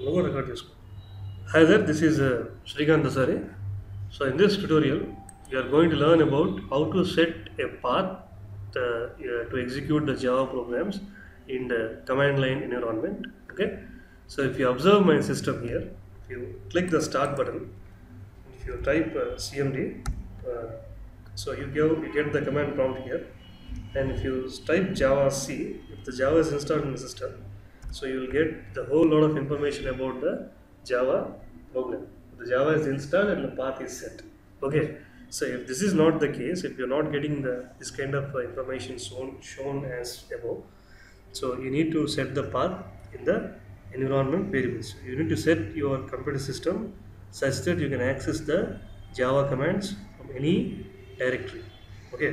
Logo record చేసుకో. Hi there, this is Srikanth Dasari. So in this tutorial, we are going to learn about how to set a path to execute the Java programs in the command line environment. Okay. So if you observe my system here, if you click the start button, if you type CMD, uh, so you get the command prompt here, and if you type Java C, if the Java is installed in the system, so you will get the whole lot of information about the Java program. The Java is installed and the path is set. Okay. So if this is not the case, if you're not getting this kind of information shown as above, so you need to set the path in the environment variables. You need to set your computer system such that you can access the Java commands from any directory. Okay.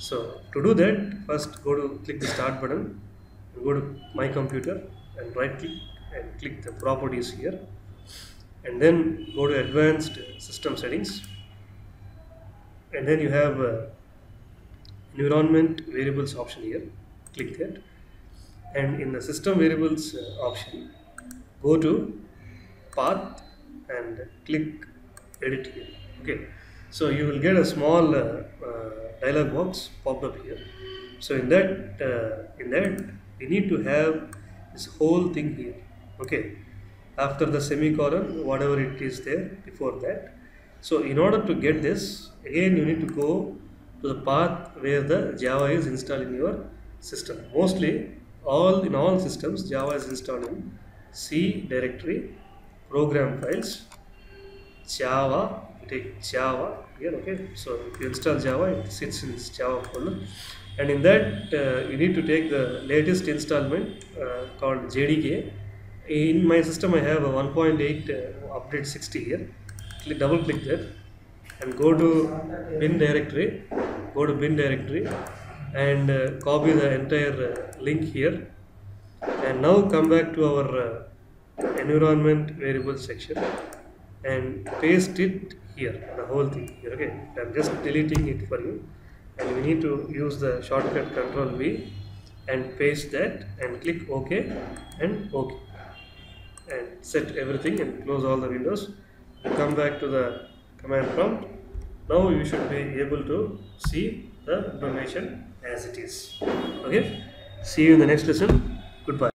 So to do that, first go to click the start button and go to my computer and right click and click the properties here, and then go to advanced system settings, and then you have environment variables option here. Click that, and in the system variables option, go to path and click edit here. Okay. So you will get a small dialog box popped up here. So in that we need to have this whole thing here. Okay. After the semicolon, whatever it is there before that. So in order to get this, again you need to go to the path where the Java is installed in your system. Mostly in all systems, Java is installed in C directory, program files, Java. You take Java here. Okay. So if you install Java, it sits in this Java folder, and in that you need to take the latest installment called JDK. In my system, I have a 1.8 update 60 here. Double click that and go to bin directory. Go to bin directory and copy the entire link here. And now come back to our environment variable section and paste it here, the whole thing here. Okay. I'm just deleting it for you, and we need to use the shortcut Control V and paste that and click OK and OK, and set everything and close all the windows. Come back to the command prompt. Now you should be able to see the information as it is. Okay. See you in the next lesson. Goodbye.